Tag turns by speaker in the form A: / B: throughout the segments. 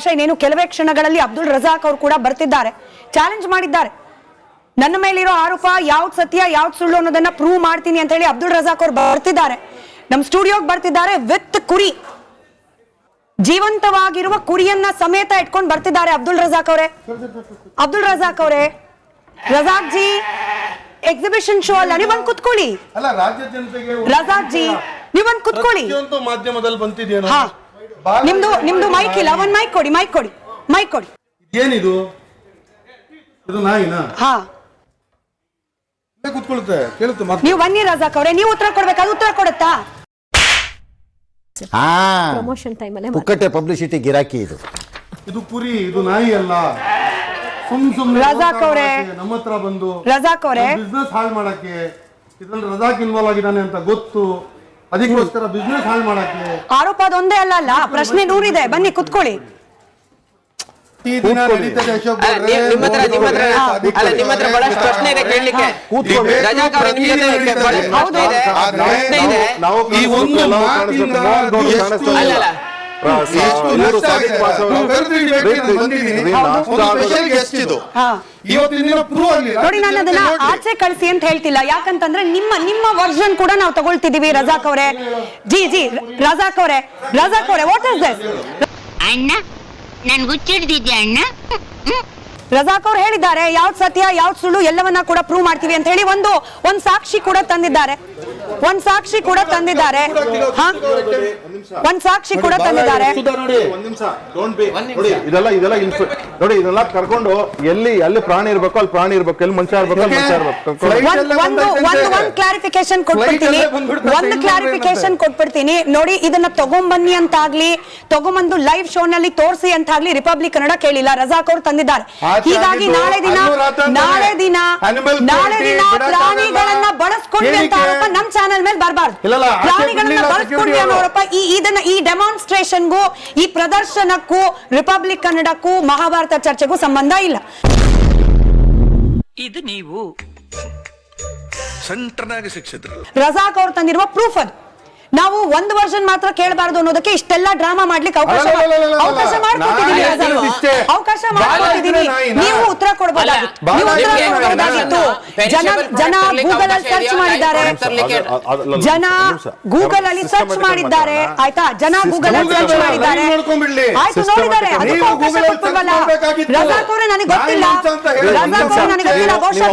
A: ಅವಕಾಶ ಇನ್ನೇನು ಕೆಲವೇ ಕ್ಷಣಗಳಲ್ಲಿ ಅಬ್ದುಲ್ ರಜಾಕ್ ಅವರು ಕೂಡ ಬರ್ತಿದ್ದಾರೆ, ಚಾಲೆಂಜ್ ಮಾಡಿದ್ದಾರೆ. ನನ್ನ ಮೇಲಿರೋ ಆರೋಪ ಯಾವ್ದು ಸತ್ಯ ಯಾವ್ದು ಸುಳ್ಳು ಅನ್ನೋದನ್ನ ಪ್ರೂವ್ ಮಾಡ್ತೀನಿ ಅಂತ ಹೇಳಿ ಅಬ್ದುಲ್ ರಜಾಕ್ ಅವರು ಬರ್ತಿದ್ದಾರೆ, ನಮ್ಮ ಸ್ಟುಡಿಯೋಗೆ ಬರ್ತಿದ್ದಾರೆ ವಿತ್ ಕುರಿ, ಜೀವಂತವಾಗಿರುವ ಕುರಿಯನ್ನ ಸಮೇತ ಇಟ್ಕೊಂಡು ಬರ್ತಿದ್ದಾರೆ ಅಬ್ದುಲ್ ರಜಾಕ್ ಅವರೇ. ಅಬ್ದುಲ್ ರಜಾಕ್ ಅವರೇ, ರಜಾಕ್ ಜಿ ಎಕ್ಸಿಬಿಷನ್ ಶೋ ಅಲ್ಲ, ನೀವ್ ಬಂದು ಕುತ್ಕೊಳ್ಳಿ.
B: ಅಲ್ಲ, ರಾಜ್ಯ ಜನತೆಗೆ
A: ರಜಾಕ್ ಜಿ ನೀವ್ ಬಂದು ಕುತ್ಕೊಳ್ಳಿ.
B: ಮಾಧ್ಯಮದಲ್ಲಿ ಬಂತಿದ್ದೇನೋ.
A: ನಿಮ್ದು ಮೈಕ್ ಇಲ್ಲ, ಒಂದ್ ಮೈಕ್ ಕೊಡಿ, ಮೈಕ್ ಕೊಡಿ, ಮೈಕ್ ಕೊಡಿ.
B: ಏನಿದು? ಇದು ನಾಯಿನಾ?
A: ಹಾ,
B: ಕೂತ್ಕೊಳ್ಳುತ್ತೆ, ಕೇಳುತ್ತೆ.
A: ನೀವು ಬನ್ನಿ ರಜಾಕ್ ಅವರೇ, ನೀವು ಉತ್ತರ ಕೊಡ್ಬೇಕು, ಅದು ಉತ್ತರ ಕೊಡುತ್ತಾ?
C: ಪ್ರಮೋಷನ್ ಟೈಮ್ ಅಲ್ಲೇ
D: ಪುಕ್ಕಟ್ಟೆ ಪಬ್ಲಿಸಿಟಿ ಗಿರಾಕಿ ಇದು.
B: ಇದು ಕುರಿ, ಇದು ನಾಯಿ ಅಲ್ಲ. ಸುಮ್ನೆ
A: ರಜಾಕ್ ಅವರೇ,
B: ನಮ್ಮ ಹತ್ರ ಬಂದು
A: ರಜಾಕ್ ಅವರೇ
B: ಬಿಸ್ನೆಸ್ ಹಾಳು ಮಾಡಕ್ಕೆ, ಇದ್ರಲ್ಲಿ ರಜಾಕ್ ಇನ್ವಾಲ್ವ್ ಆಗಿದ್ದಾನೆ ಅಂತ ಗೊತ್ತು, ಅದಕ್ಕೋಸ್ಕರ ಬಿಸ್ನೆಸ್ ಹಾಳು ಮಾಡಕ್ಕೆ.
A: ಆರೋಪ ಅದೊಂದೇ ಅಲ್ಲ, ಪ್ರಶ್ನೆ ನೂರಿದೆ, ಬನ್ನಿ ಕುತ್ಕೊಳ್ಳಿ.
E: ನಿಮ್ಮ ಹತ್ರ ಬಹಳಷ್ಟು ಪ್ರಶ್ನೆ ಇದೆ ಕೇಳಲಿಕ್ಕೆ. ರಜಾಕ್ ಅವರೇ, ನಿಮ್ಮ ಜೊತೆ ಪ್ರಶ್ನೆ ಇದೆ.
B: ಈ ಒಂದು
A: ನೋಡಿ, ನಾನು ಅದನ್ನ ಆಚೆ ಕಳಿಸಿ ಅಂತ ಹೇಳ್ತಿಲ್ಲ, ಯಾಕಂತಂದ್ರೆ ನಿಮ್ಮ ವರ್ಷನ್ ಕೂಡ ನಾವು ತಗೊಳ್ತಿದೀವಿ. ರಜಾಕ್ ಅವರೇ, ಜಿ ರಜಾಕ್ ಅವರೇ, ವಾಟ್ ಇಸ್ ದಿಸ್?
F: ಅಣ್ಣ ನನ್ ಗುಚ್ಚಿಡ್ದಿದ್ಯಾ ಅಣ್ಣ?
A: ರಜಾಕ್ ಅವ್ರು ಹೇಳಿದ್ದಾರೆ ಯಾವ್ದು ಸತ್ಯ ಯಾವ್ದು ಸುಳ್ಳು ಎಲ್ಲವನ್ನ ಕೂಡ ಪ್ರೂವ್ ಮಾಡ್ತೀವಿ ಅಂತ ಹೇಳಿ ಒಂದ್ ಸಾಕ್ಷಿ ಕೂಡ ತಂದಿದ್ದಾರೆ. ಒಂದ್ ಸಾಕ್ಷಿ ಕೂಡ ತಂದಿದ್ದಾರೆ.
B: ನೋಡಿ, ಇದೆಲ್ಲ ಕರ್ಕೊಂಡು ಎಲ್ಲಿ ಪ್ರಾಣಿ ಇರ್ಬೇಕು ಅಲ್ಲಿ ಪ್ರಾಣಿ ಇರ್ಬೇಕು, ಎಲ್ಲಿ ಮನುಷ್ಯ ಇರ್ಬೇಕು ಅಲ್ಲಿ ಮನುಷ್ಯ ಇರ್ಬೇಕು.
A: ಒಂದ್ ಕ್ಲಾರಿಫಿಕೇಶನ್ ಕೊಟ್ಬಿಡ್ತೀನಿ. ನೋಡಿ, ಇದನ್ನ ತಗೊಂಬನ್ನಿ ಅಂತಾಗ್ಲಿ, ತಗೊಂಬಂದು ಲೈವ್ ಶೋ ನಲ್ಲಿ ತೋರಿಸಿ ಅಂತಾಗ್ಲಿ ರಿಪಬ್ಲಿಕ್ ಕನ್ನಡ ಕೇಳಿಲ್ಲ, ರಜಾಕ್ ಅವ್ರು ತಂದಿದ್ದಾರೆ. ಹೀಗಾಗಿ ನಾಳೆ ದಿನ ಪ್ರಾಣಿಗಳನ್ನ ಬಳಸ್ಕೊಂಡ್ವಿ ಅಂತ ಆರೋಪ ನಮ್ ಚಾನೆಲ್ ಮೇಲೆ ಬರಬಾರ್ದು. ಪ್ರಾಣಿಗಳನ್ನ ಬಳಸ್ಕೊಂಡ್ವಿ ಅನ್ನೋ ಆರೋಪ ಈ ಡೆಮಾನ್ಸ್ಟ್ರೇಷನ್ಗೂ ಈ ಪ್ರದರ್ಶನಕ್ಕೂ ರಿಪಬ್ಲಿಕ್ ಕನ್ನಡಕ್ಕೂ ಮಹಾಭಾರತ ಚರ್ಚೆಗೂ ಸಂಬಂಧ ಇಲ್ಲ.
G: ಇದು ನೀವು ಸೆಂಟರ್ನಾಗಿ ಶಿಕ್ಷಿತರು.
A: ರಜಾಕ್ ಅವ್ರು ತಂದಿರುವ ಪ್ರೂಫ್ ಅದು. ನಾವು ಒಂದು ವರ್ಷನ್ ಮಾತ್ರ ಕೇಳಬಾರದು ಅನ್ನೋದಕ್ಕೆ ಇಷ್ಟೆಲ್ಲ ಡ್ರಾಮಾ ಮಾಡ್ಲಿಕ್ಕೆ ಅವಕಾಶ ಮಾಡ್ಕೊಟ್ಟಿದ್ದೀವಿ. ನೀವು ಉತ್ತರ ಕೊಡಬಹುದಾಗಿತ್ತು. ಜನ ಗೂಗಲ್ ಅಲ್ಲಿ ಸರ್ಚ್ ಮಾಡಿದ್ದಾರೆ, ಆಯ್ತಾ? ಜನ ಗೂಗಲ್ ಅಲ್ಲಿ ಸರ್ಚ್ ಮಾಡಿದ್ದಾರೆ, ಆಯ್ತು, ನೋಡಿದ್ದಾರೆ. ಅದಕ್ಕೂ ಅವಕಾಶ ಕೊಟ್ಬಿಡ್ವಲ್ಲ. ರಜಾಕ್ ಅವರೇ, ನನಗೆ ಗೊತ್ತಿಲ್ಲ, ಬಹುಶಃ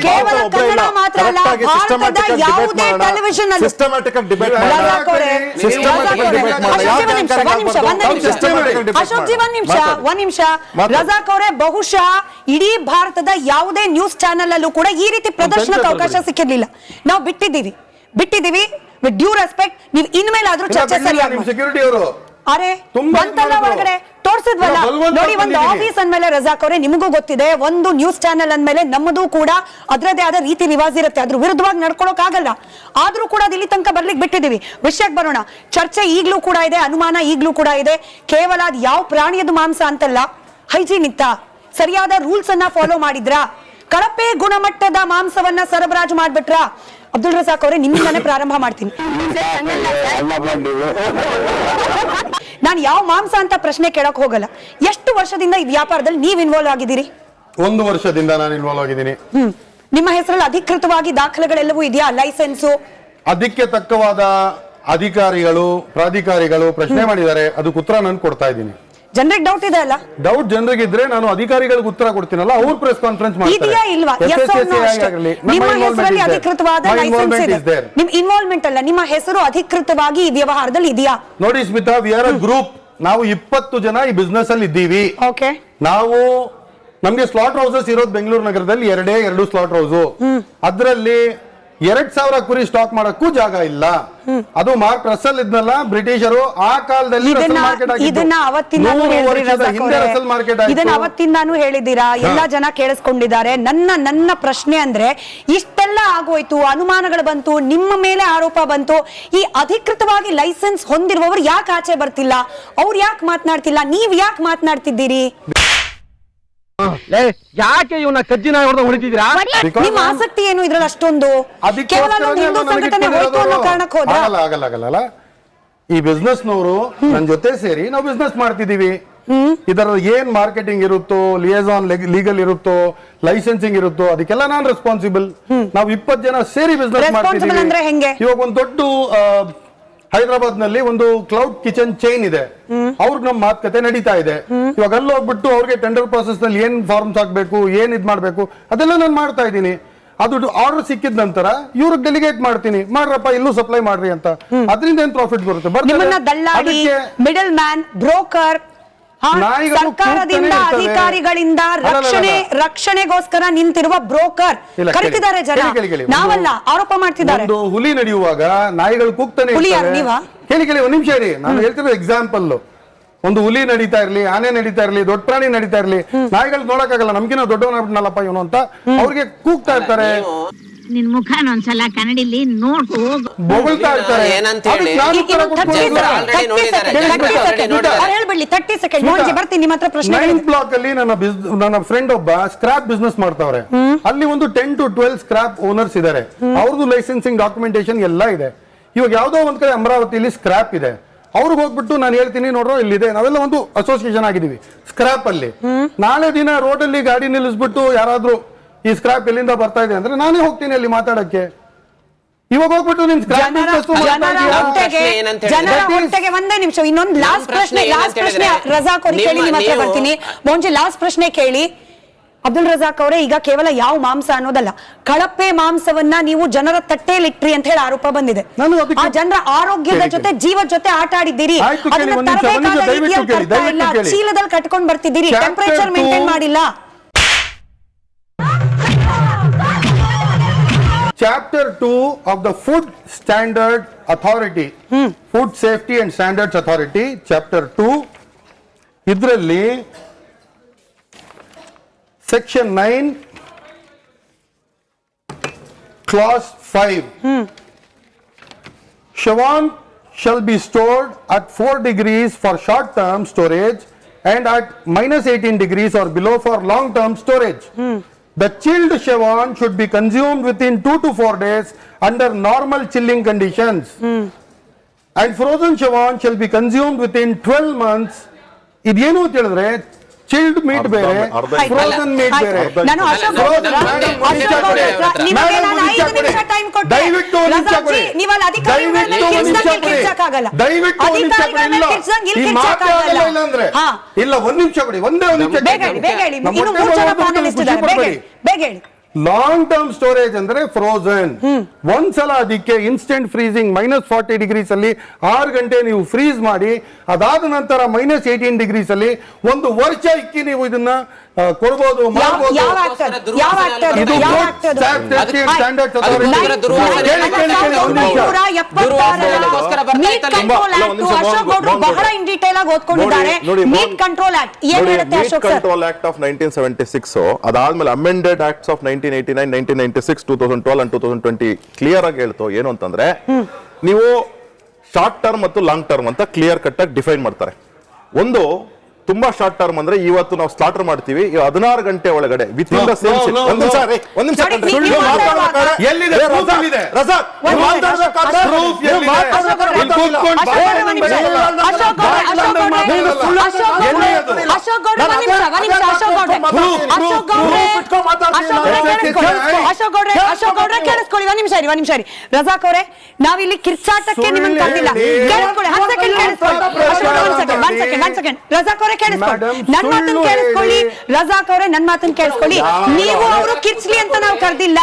A: ಕೇವಲ ಕನ್ನಡ ಮಾತ್ರ ಅಲ್ಲ, ಭಾರತದ ಯಾವುದೇ ಟೆಲಿವಿಷನ್ ಅಲ್ಲಿ ರಜಾಕ್ ಅವರೇ, ಬಹುಶಃ ಇಡೀ ಭಾರತದ ಯಾವುದೇ ನ್ಯೂಸ್ ಚಾನೆಲ್ ಅಲ್ಲೂ ಕೂಡ ಈ ರೀತಿ ಪ್ರದರ್ಶನಕ್ಕೆ ಅವಕಾಶ ಸಿಕ್ಕಿರ್ಲಿಲ್ಲ. ನಾವು ಬಿಟ್ಟಿದ್ದೀವಿ ವಿತ್ ಡ್ಯೂ ರೆಸ್ಪೆಕ್ಟ್. ನೀವು ಇನ್ಮೇಲಾದ್ರೂ ಚರ್ಚೆ ಸರಿಯಾಗಿ ಸೆಕ್ಯೂರಿಟಿ ಅವರು ಅರೆ ಬಂತಲ್ಲ ಒಳಗಡೆ ತೋರ್ಸಿದ್ವಲ್ಲ. ನೋಡಿ, ಒಂದು ಆಫೀಸ್ ಅಂದ್ಮೇಲೆ ರಜಾಕ್ ಅವರೇ ನಿಮಗೂ ಗೊತ್ತಿದೆ, ಒಂದು ನ್ಯೂಸ್ ಚಾನೆಲ್ ಅಂದ್ಮೇಲೆ ನಮ್ಮದು ಕೂಡ ಅದರದೇ ಆದ ರೀತಿ ರಿವಾಜ್ ಇರುತ್ತೆ, ಅದ್ರ ವಿರುದ್ಧವಾಗಿ ನಡ್ಕೊಳಕ್ ಆಗಲ್ಲ. ಆದ್ರೂ ಕೂಡ ಅದು ಇಲ್ಲಿ ತನಕ ಬರ್ಲಿಕ್ಕೆ ಬಿಟ್ಟಿದೀವಿ. ವಿಷಯಕ್ಕೆ ಬರೋಣ. ಚರ್ಚೆ ಈಗ್ಲೂ ಕೂಡ ಇದೆ, ಅನುಮಾನ ಈಗ್ಲೂ ಕೂಡ ಇದೆ. ಕೇವಲ ಅದು ಯಾವ ಪ್ರಾಣಿಯದು ಮಾಂಸ ಅಂತಲ್ಲ, ಹೈಜೀನ್ ಇತ್ತ, ಸರಿಯಾದ ರೂಲ್ಸ್ ಅನ್ನ ಫಾಲೋ ಮಾಡಿದ್ರ, ಕಳಪೆ ಗುಣಮಟ್ಟದ ಮಾಂಸವನ್ನ ಸರಬರಾಜು ಮಾಡ್ಬಿಟ್ರ? ಅಬ್ದುಲ್ ರಜಾಕ್ ಅವರೇ, ನಿಮ್ಮಿಂದಾನೇ ಪ್ರಾರಂಭ ಮಾಡ್ತೀನಿ. ನಾನು ಯಾವ ಮಾಂಸ ಅಂತ ಪ್ರಶ್ನೆ ಕೇಳಕ್ ಹೋಗಲ್ಲ. ಎಷ್ಟು ವರ್ಷದಿಂದ ಈ ವ್ಯಾಪಾರದಲ್ಲಿ ನೀವು ಇನ್ವಾಲ್ವ್ ಆಗಿದ್ದೀರಿ?
B: 1 ವರ್ಷದಿಂದ ನಾನು ಇನ್ವಾಲ್ವ್ ಆಗಿದ್ದೀನಿ.
A: ನಿಮ್ಮ ಹೆಸರಲ್ಲಿ ಅಧಿಕೃತವಾಗಿ ದಾಖಲೆಗಳೆಲ್ಲವೂ ಇದೆಯಾ? ಲೈಸೆನ್ಸು?
B: ಅದಕ್ಕೆ ತಕ್ಕವಾದ ಅಧಿಕಾರಿಗಳು ಪ್ರಾಧಿಕಾರಿಗಳು ಪ್ರಶ್ನೆ ಮಾಡಿದ್ದಾರೆ, ಅದಕ್ಕೆ ಉತ್ತರ ನಾನು ಕೊಡ್ತಾ ಇದ್ದೀನಿ.
A: ಜನರಿಗೆ ಡೌಟ್ ಇದೆ ಅಲ್ಲ?
B: ಡೌಟ್ ಜನರಿಗೆ ಇದ್ರೆ ನಾನು ಅಧಿಕಾರಿಗಳಿಗೆ ಉತ್ತರ ಕೊಡ್ತೀನಲ್ಲ, ಅವ್ರು ಪ್ರೆಸ್ ಕಾನ್ಫರೆನ್ಸ್ ಮಾಡ್ತಾರೆ.
A: ಇದೆಯಾ ಇಲ್ವಾ? ನಿಮ್ಮ ಹೆಸರಲ್ಲಿ ಅಧಿಕೃತವಾದ ಲೈಸೆನ್ಸ್ ಇದೆ? ನಿಮ್ಮ ಇನ್ವಾಲ್ವ್ಮೆಂಟ್ ಅಲ್ಲ, ನಿಮ್ಮ ಹೆಸರು ಅಧಿಕೃತವಾಗಿ ಈ ವ್ಯವಹಾರದಲ್ಲಿ ಇದೆಯಾ?
B: ನೋಡಿ Smita, we are a group. ನಾವು 20 ಜನ ಈ ಬಿಸ್ನೆಸ್ ಅಲ್ಲಿ ಇದ್ದೀವಿ.
A: ಓಕೆ.
B: ನಮ್ಗೆ ಸ್ಲಾಟರ್ ಹೌಸಸ್ ಇರೋದು ಬೆಂಗಳೂರು ನಗರದಲ್ಲಿ 2 ಸ್ಲಾಟರ್ ಹೌಸ್. ಅದರಲ್ಲಿ 2000 ಕುರಿ ಸ್ಟಾಕ್ ಮಾಡಕ್ಕೂ ಜಾಗ ಇಲ್ಲ. ಅದು ಮಾರ್ಕ್ ರಸಲ್ ಇದ್ನಲ್ಲ, ಬ್ರಿಟಿಷರು ಆ ಕಾಲದಲ್ಲಿ
A: ಅವತ್ತಿಂದಾನು ಹೇಳಿದ್ದೀರಾ, ಎಲ್ಲಾ ಜನ ಕೇಳಿಸ್ಕೊಂಡಿದ್ದಾರೆ. ನನ್ನ ಪ್ರಶ್ನೆ ಅಂದ್ರೆ, ಇಷ್ಟೆಲ್ಲ ಆಗೋಯ್ತು, ಅನುಮಾನಗಳು ಬಂತು, ನಿಮ್ಮ ಮೇಲೆ ಆರೋಪ ಬಂತು, ಈ ಅಧಿಕೃತವಾಗಿ ಲೈಸೆನ್ಸ್ ಹೊಂದಿರುವವರು ಯಾಕೆ ಆಚೆ ಬರ್ತಿಲ್ಲ? ಅವ್ರು ಯಾಕೆ ಮಾತನಾಡ್ತಿಲ್ಲ? ನೀವ್ ಯಾಕೆ ಮಾತನಾಡ್ತಿದ್ದೀರಿ?
H: ಯಾಕೆ ಇವನ್ನ ಕಜ್ಜಿನ ಹೊಡಿತಿದ್ದೀರಾ?
A: ನಿಮ್ಮ ಆಸಕ್ತಿ ಏನು ಇದ್ರಲ್ಲಿ ಅಷ್ಟೊಂದು? ಕೇವಲ ಹಿಂದೂ ಸಂಘಟನೆ ಹೋಯ್ತು ಅನ್ನೋ ಕಾರಣಕ್ಕೆ ಹೋದ?
B: ಆಗಲ್ಲ. ಈ ಬಿಸ್ನೆಸ್ನವರು ನನ್ನ ಜೊತೆ ಸೇರಿ ನಾವು ಬಿಸ್ನೆಸ್ ಮಾಡ್ತಿದೀವಿ. ಇದರ ಏನ್ ಮಾರ್ಕೆಟಿಂಗ್ ಇರುತ್ತೋ, ಲಿಯೇಜಾನ್ ಲೀಗಲ್ ಇರುತ್ತೋ, ಲೈಸೆನ್ಸಿಂಗ್ ಇರುತ್ತೋ, ಅದಕ್ಕೆಲ್ಲ ನಾನ್ ರೆಸ್ಪಾನ್ಸಿಬಲ್. ನಾವು 20 ಜನ ಸೇರಿ ಬಿಸ್ನೆಸ್
A: Responsible ಅಂದ್ರೆ ಹೆಂಗೆ?
B: ಮಾಡ್ತಿದೀವಿ. ಇವಾಗ ಒಂದು ದೊಡ್ಡ ಹೈದರಾಬಾದ್ ನಲ್ಲಿ ಒಂದು ಕ್ಲೌಡ್ ಕಿಚನ್ ಚೈನ್ ಇದೆ, ಅವ್ರಿಗೆ ನಮ್ಮ ಮಾತುಕತೆ ನಡೀತಾ ಇದೆ. ಇವಾಗ ಅಲ್ಲಿ ಹೋಗ್ಬಿಟ್ಟು ಅವ್ರಿಗೆ ಟೆಂಡರ್ ಪ್ರಾಸೆಸ್ ನಲ್ಲಿ ಏನ್ ಫಾರ್ಮ್ಸ್ ಹಾಕ್ಬೇಕು, ಏನ್ ಇದ್ ಮಾಡ್ಬೇಕು ಅದೆಲ್ಲ ನಾನು ಮಾಡ್ತಾ ಇದ್ದೀನಿ. ಅದು ಆರ್ಡರ್ ಸಿಕ್ಕಿದ ನಂತರ ಇವ್ರಿಗೆ ಡೆಲಿಗೇಟ್ ಮಾಡ್ತೀನಿ, ಮಾಡ್ರಪ್ಪ ಇಲ್ಲೂ ಸಪ್ಲೈ ಮಾಡ್ರಿ ಅಂತ. ಅದರಿಂದ ಏನ್ ಪ್ರಾಫಿಟ್ ಬರುತ್ತೆ?
A: ನಿಮ್ಮನ್ನ ದಲ್ಲಾಳಿ, ಮಿಡಲ್ ಮ್ಯಾನ್, ಬ್ರೋಕರ್,
B: ನಾಯಿಗಳು
A: ಸರ್ಕಾರದಿಂದ
B: ಕೂಗ್ತಾನೆ ಇರ್ತವೆ.
A: ಅಧಿಕಾರಿಗಳಿಂದ ರಕ್ಷಣೆಗೋಸ್ಕರ ನಿಂತಿರುವ ಬ್ರೋಕರ್
B: ಇಲ್ಲ,
A: ಕರಿತಿದ್ದಾರೆ ಜನ,
B: ಕೇಳಿ.
A: ನಾವಲ್ಲ ಆರೋಪ ಮಾಡ್ತಿದ್ದಾರೆ.
B: ಒಂದು ಹುಲಿ ನಡೆಯುವಾಗ ನಾಯಿಗಳು ಕೂಗ್ತಾನೆ
A: ಹುಲಿ ಯಾರು,
B: ಇರ್ತವೆ.
A: ನೀವಾ?
B: ಕೇಳಿ ಒಂದ್ ನಿಮಿಷ ಇರಿ, ನಾನು ಹೇಳ್ತಿರೋ ಎಕ್ಸಾಂಪಲ್. ಒಂದು ಹುಲಿ ನಡೀತಾ ಇರ್ಲಿ, ಆನೆ ನಡೀತಾ ಇರ್ಲಿ, ದೊಡ್ಡ ಪ್ರಾಣಿ ನಡೀತಾ ಇರ್ಲಿ, ನಾಯಿಗಳು ನೋಡಕ್ಕಾಗಲ್ಲ, ನಮ್ಗಿನ ದೊಡ್ಡವನಲ್ಲಪ್ಪ ಇವನು ಅಂತ ಅವ್ರಿಗೆ ಕೂಗ್ತಾ ಇರ್ತಾರೆ,
F: ನಿನ್ ಮುಖನ ಒಂದ್ಸಲ ಕನ್ನಡಿಲಿ ನೋಡ್ಕೊ ಹೋಗು.
B: ಬೊಗಳ್ತಾ ಇರ್ತಾರೆ.
E: ಏನಂತ ಹೇಳಿ?
B: ಅದಕ್ಕೆ ನಾನು ಉತ್ತರ ಕೊಡ್ಬೋದು.
E: already ನೋಡಿದ್ದಾರೆ.
A: ಹೇಳ್ಬಿಡ್ಲಿ 30 ಸೆಕೆಂಡ್ ನೋಡಿ ಬರ್ತೀನಿ ನಿಮ್ಮ ಹತ್ರ ಪ್ರಶ್ನೆ.
B: 9th ಬ್ಲಾಕ್ ಅಲ್ಲಿ ನನ್ನ ಫ್ರೆಂಡ್ ಒಬ್ಬ ಸ್ಕ್ರಾಪ್ ಬಿಸ್ನೆಸ್ ಮಾಡ್ತಾವ್ರೆ. ಅಲ್ಲಿ ಒಂದು 10 to 12 ಸ್ಕ್ರಾಪ್ ಓನರ್ಸ್ ಇದಾರೆ. ಅವ್ರದ್ದು ಲೈಸೆನ್ಸಿಂಗ್ ಡಾಕ್ಯುಮೆಂಟೇಶನ್ ಎಲ್ಲ ಇದೆ. ಇವಾಗ ಯಾವ್ದೋ ಒಂದ್ ಕಡೆ ಅಮರಾವತಿಯಲ್ಲಿ ಸ್ಕ್ರಾಪ್ ಇದೆ, ಅವ್ರಿಗೆ ಹೋಗ್ಬಿಟ್ಟು ನಾನು ಹೇಳ್ತೀನಿ ನೋಡ್ರೋ ಇಲ್ಲಿದೆ, ನಾವೆಲ್ಲ ಒಂದು ಅಸೋಸಿಯೇಷನ್ ಆಗಿದೀವಿ ಸ್ಕ್ರಾಪ್ ಅಲ್ಲಿ. ನಾಳೆ ದಿನ ರೋಡ್ ಅಲ್ಲಿ ಗಾಡಿ ನಿಲ್ಲಿಸ್ಬಿಟ್ಟು ಯಾರಾದ್ರೂ ಈ ಸ್ಕ್ರಾಪ್ ಎಲ್ಲಿಂದ ಬರ್ತಾ ಇದೆ ಅಂದ್ರೆ ನಾನೇ ಹೋಗ್ತೀನಿ ಅಲ್ಲಿ ಮಾತಾಡಕ್ಕೆ. ಇವಾಗ ಹೋಗ್ಬಿಟ್ಟು ನಿಮ್ ಸ್ಕ್ರಾಪ್
A: ಜನರ ಹೊಟ್ಟೆಗೆ ಒಂದೇ ನಿಮಿಷ. ಇನ್ನೊಂದು ಲಾಸ್ಟ್ ಪ್ರಶ್ನೆ ರಜಾಕ್ ಅವ್ರಿಗೆ ಕೇಳಿ, ನಿಮ್ಮ ಹತ್ರ ಬರ್ತೀನಿ. ಮುಂಚೆ ಲಾಸ್ಟ್ ಪ್ರಶ್ನೆ ಕೇಳಿ ಅಬ್ದುಲ್ ರಜಾಕ್ ಅವರೇ. ಈಗ ಕೇವಲ ಯಾವ ಮಾಂಸ ಅನ್ನೋದಲ್ಲ, ಕಳಪೆ ಮಾಂಸವನ್ನ ನೀವು ಜನರ ತಟ್ಟೆಯಲ್ಲಿಟ್ರಿ ಅಂತ ಹೇಳಿ ಆರೋಪ ಬಂದಿದೆ. ಆ ಜನರ ಆರೋಗ್ಯದ ಜೊತೆ ಜೀವದ ಜೊತೆ ಆಟ ಆಡಿದ್ದೀರಿ, ಅದನ್ನ ತರಬೇಕಾದ ರೀತಿಯಲ್ಲಿ ತರ್ತಾ ಇಲ್ಲ, ಚೀಲದಲ್ಲಿ ಕಟ್ಕೊಂಡ್ ಬರ್ತಿದ್ದೀರಿ, ಟೆಂಪರೇಚರ್ ಮೇಂಟೈನ್ ಮಾಡಿಲ್ಲ.
B: Chapter 2 of the Food Standard Authority, Food Safety and Standards Authority, Chapter 2, ಇದರಲ್ಲಿ Section 9, Clause 5. Shawan shall be stored at 4 degrees for short-term storage and at -18 degrees or below for long-term storage. The chilled Shawan should be consumed within 2 to 4 days under normal chilling conditions. And frozen Shawan shall be consumed within 12 months. ಇದೇನು ಅಂತ ಹೇಳಿದ್ರೆ chilled meet ಬೇರೆ, frozen meet ಬೇರೆ.
A: ನಾನು ಅಶೋಕ್ ಗೌಡ್ರ ನಿಮಗೆ ನಾನು 5 ನಿಮಿಷ ಟೈಮ್ ಕೊಟ್ಟೆ.
B: ದಯವಿಟ್ಟು
A: ರಜಾಜಿ ನೀವು ಅಲ್ಲಿ ಅಧಿಕಾರಿಗಳನ್ನ ಕಿರ್ಚಕ್ಕಾಗಲ್ಲ.
B: ದಯವಿಟ್ಟು ಇಲ್ಲ, ಒಂದ್ ನಿಮಿಷ ಕೊಡಿ, ಒಂದೇ ಒಂದು ನಿಮಿಷ.
A: ಬೇಗ ಹೇಳಿ, ಇನ್ನು 3 ಜನ ಪ್ಯಾನಲಿಸ್ಟ್ ಇದ್ದಾರೆ, ಬೇಗ ಹೇಳಿ.
B: ಲಾಂಗ್ ಟರ್ಮ್ ಸ್ಟೋರೇಜ್ ಅಂದ್ರೆ ಫ್ರೋಜನ್. ಒಂದ್ಸಲ ಅದಕ್ಕೆ ಇನ್ಸ್ಟೆಂಟ್ ಫ್ರೀಸಿಂಗ್ -40 ಡಿಗ್ರೀಸ್ ಅಲ್ಲಿ 6 ಗಂಟೆ ನೀವು ಫ್ರೀಸ್ ಮಾಡಿ, ಅದಾದ ನಂತರ -18 ಡಿಗ್ರೀಸ್ ಅಲ್ಲಿ 1 ವರ್ಷ ಇಕ್ಕಿ ನೀವು ಇದನ್ನ ಕೊಡ್ಬೋದು, ಮಾಡ್ಬೋದು. ಇದು
A: ಬಹಳ ಇನ್ ಡೀಟೇಲ್ ಆಗಿ ಓದ್ಕೊಂಡಿದ್ದಾರೆ. ಮೀಟ್ ಕಂಟ್ರೋಲ್ ಆಕ್ಟ್ ಏನ್ ಹೇಳುತ್ತೆ Ashok sir?
C: Control act of 1976, ಅದಾದ್ಮೇಲೆ amended acts of 1989, 1996, 2012 and 2020 clear ಆಗಿ ಹೇಳ್ತು ಏನು ಅಂತಂದ್ರೆ, ನೀವು ಶಾರ್ಟ್ ಟರ್ಮ್ ಮತ್ತು ಲಾಂಗ್ ಟರ್ಮ್ ಅಂತ ಕ್ಲಿಯರ್ ಕಟ್ ಆಗಿ ಡಿಫೈನ್ ಮಾಡ್ತಾರೆ. ಒಂದು ತುಂಬಾ ಶಾರ್ಟ್ ಟರ್ಮ್ ಅಂದ್ರೆ ಇವತ್ತು ನಾವು ಸ್ಲಾಟರ್ ಮಾಡ್ತೀವಿ 16 ಗಂಟೆ ಒಳಗಡೆ with in the same shift. ಒಂದ್ ನಿಮಿಷ
A: ರಜಾಕ್ ಅವರೇ, ನಾವಿಲ್ಲಿ ಕಿರ್ಚಾಟಕ್ಕೆ ನಿಮ್ಮನ್ನ ಕರೆದಿಲ್ಲ. ಕೇಳಿಸ್ಕೊಳ್ಳಿ, 10 ಸೆಕೆಂಡ್ ಕೇಳಿಸ್ಕೊಳ್ಳಿ. ರಜಾಕ್ ಅವರೇ ಕೇಳಿಸ್ಕೊಳ್ಳಿ, ನನ್ನ ಮಾತನ್ನ ಕೇಳಿಸ್ಕೊಳ್ಳಿ. ರಜಾಕ್ ಅವರೇ ನನ್ನ ಮಾತನ್ನ ಕೇಳಿಸ್ಕೊಳ್ಳಿ. ನೀವು ಅವರು ಕಿರ್ಚ್ಲಿ ಅಂತ ನಾವು ಕರೆದಿಲ್ಲ.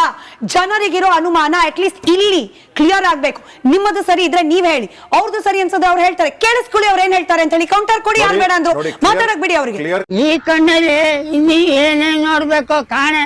A: ಜನರಿಗಿರೋ ಅನುಮಾನ ಅಟ್ಲೀಸ್ಟ್ ಇಲ್ಲಿ ಕ್ಲಿಯರ್ ಆಗ್ಬೇಕು. ನಿಮ್ಮದು ಸರಿ ಇದ್ರೆ ನೀವ್ ಹೇಳಿ, ಅವ್ರದ್ದು ಸರಿ ಅನ್ಸೋದು ಅವ್ರು ಹೇಳ್ತಾರೆ. ಕೇಳಿಸ್ಕೊಳ್ಳಿ ಅವ್ರು ಏನ್ ಹೇಳ್ತಾರೆ ಅಂತ ಹೇಳಿ. ಕೌಂಟರ್ ಕೊಡಿ, ಯಾರು ಬೇಡ ಅಂದ್ರು ಮಾತಾಡಕ್ ಬಿಡಿ ಅವ್ರಿಗೆ.
F: ಈ ಕಣ್ಣಲ್ಲಿ ಇನ್ನೀ ಏನೇನ್ ನೋಡ್ಬೇಕೋ ಕಾಣೆ.